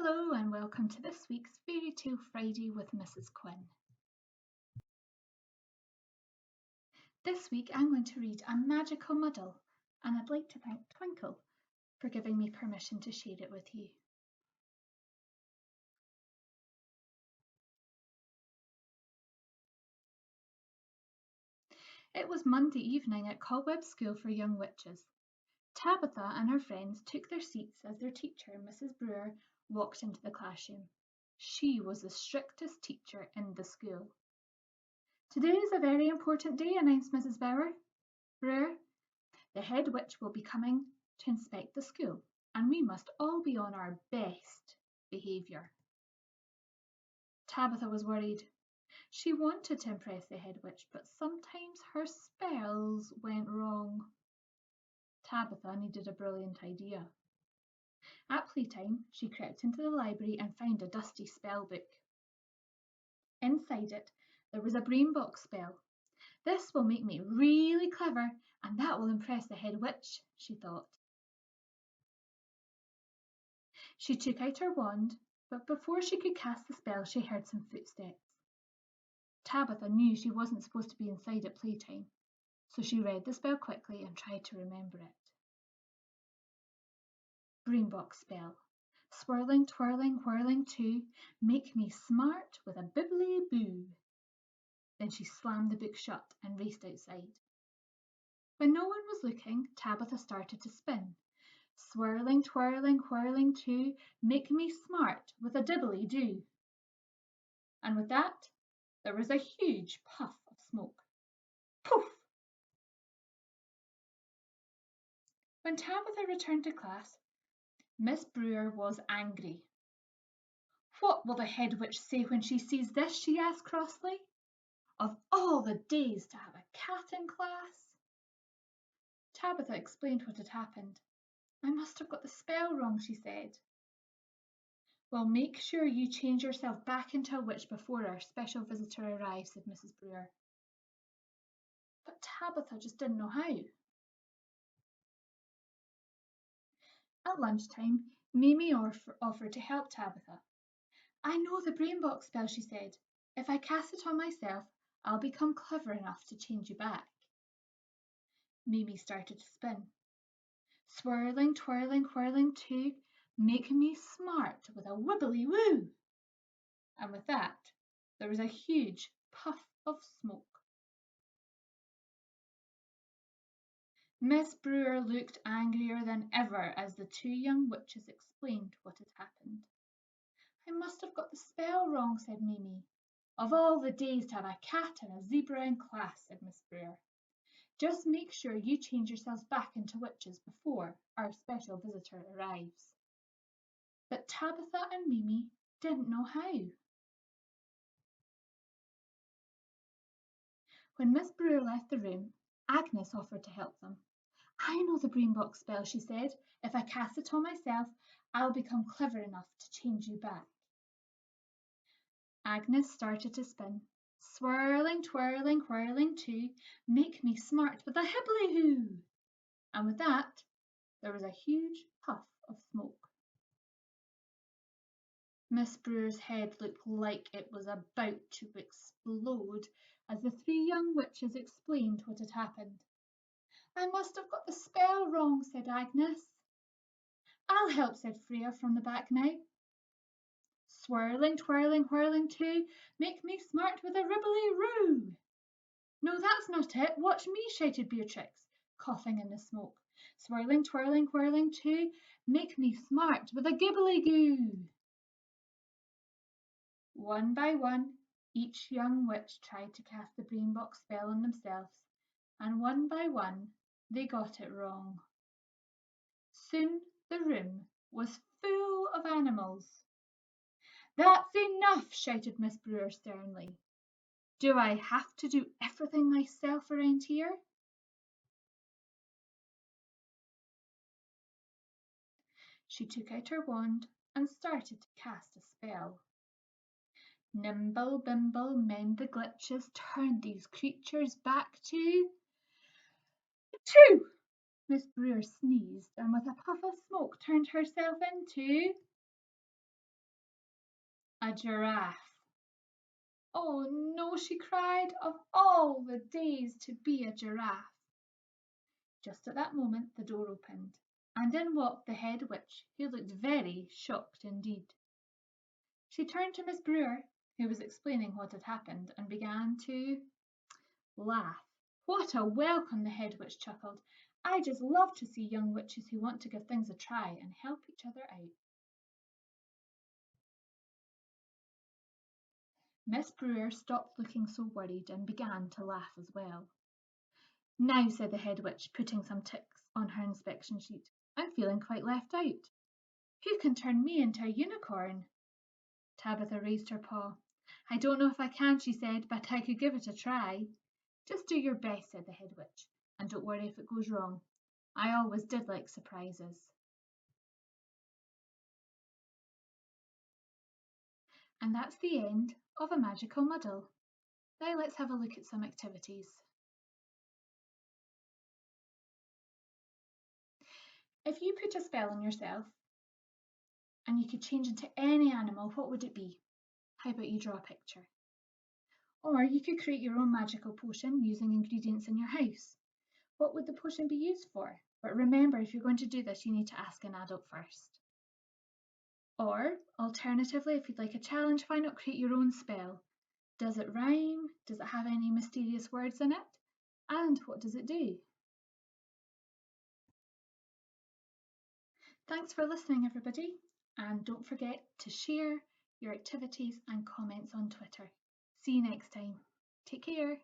Hello and welcome to this week's Fairy Tale Friday with Mrs Quinn. This week I'm going to read A Magical Muddle, and I'd like to thank Twinkle for giving me permission to share it with you. It was Monday evening at Cobweb School for Young Witches. Tabitha and her friends took their seats as their teacher, Mrs Brewer, walked into the classroom. She was the strictest teacher in the school. Today is a very important day, announced Mrs Brewer. The head witch will be coming to inspect the school, and we must all be on our best behaviour. Tabitha was worried. She wanted to impress the head witch, but sometimes her spells went wrong. Tabitha needed a brilliant idea. At playtime, she crept into the library and found a dusty spell book. Inside it, there was a brain box spell. This will make me really clever, and that will impress the head witch, she thought. She took out her wand, but before she could cast the spell, she heard some footsteps. Tabitha knew she wasn't supposed to be inside at playtime, so she read the spell quickly and tried to remember it. Brainbox spell. Swirling, twirling, whirling too, make me smart with a bibbly boo. Then she slammed the book shut and raced outside. When no one was looking, Tabitha started to spin. Swirling, twirling, whirling too, make me smart with a dibbly do. And with that, there was a huge puff of smoke. Poof! When Tabitha returned to class, Miss Brewer was angry. What will the head witch say when she sees this? She asked crossly. Of all the days to have a cat in class. Tabitha explained what had happened. I must have got the spell wrong, she said. Well, make sure you change yourself back into a witch before our special visitor arrives, said Mrs Brewer. But Tabitha just didn't know how. At lunchtime, Mimi offered to help Tabitha. I know the brainbox spell, she said. If I cast it on myself, I'll become clever enough to change you back. Mimi started to spin. Swirling, twirling, whirling too, make me smart with a wibbly woo. And with that, there was a huge puff of smoke. Miss Brewer looked angrier than ever as the two young witches explained what had happened. I must have got the spell wrong, said Mimi. Of all the days to have a cat and a zebra in class, said Miss Brewer. Just make sure you change yourselves back into witches before our special visitor arrives. But Tabitha and Mimi didn't know how. When Miss Brewer left the room, Agnes offered to help them. I know the brainbox spell, she said. If I cast it on myself, I'll become clever enough to change you back. Agnes started to spin. Swirling, twirling, whirling too, make me smart with a hibbly-hoo. And with that, there was a huge puff of smoke. Miss Brewer's head looked like it was about to explode as the three young witches explained what had happened. I must have got the spell wrong, said Agnes. I'll help, said Freya from the back now. Swirling, twirling, whirling too, make me smart with a ribbly-roo. No, that's not it. Watch me, shouted Beatrix, coughing in the smoke. Swirling, twirling, whirling too, make me smart with a gibbly-goo. One by one, each young witch tried to cast the brainbox spell on themselves, and one by one they got it wrong. Soon the room was full of animals. That's enough, shouted Miss Brewer sternly. Do I have to do everything myself around here? She took out her wand and started to cast a spell. Nimble, bimble, mend the glitches, turn these creatures back to... Two! Miss Brewer sneezed and with a puff of smoke turned herself into... A giraffe. Oh no, she cried, of all the days to be a giraffe. Just at that moment the door opened, and in walked the head witch, who looked very shocked indeed. She turned to Miss Brewer, who was explaining what had happened, and began to laugh. What a welcome, the head witch chuckled. I just love to see young witches who want to give things a try and help each other out. Miss Brewer stopped looking so worried and began to laugh as well. Now, said the head witch, putting some ticks on her inspection sheet, I'm feeling quite left out. Who can turn me into a unicorn? Tabitha raised her paw. I don't know if I can, she said, but I could give it a try. Just do your best, said the head witch, and don't worry if it goes wrong. I always did like surprises. And that's the end of A Magical Muddle. Now let's have a look at some activities. If you put a spell on yourself and you could change into any animal, what would it be? How about you draw a picture? Or you could create your own magical potion using ingredients in your house. What would the potion be used for? But remember, if you're going to do this, you need to ask an adult first. Or, alternatively, if you'd like a challenge, why not create your own spell? Does it rhyme? Does it have any mysterious words in it? And what does it do? Thanks for listening, everybody, and don't forget to share your activities and comments on Twitter. See you next time. Take care.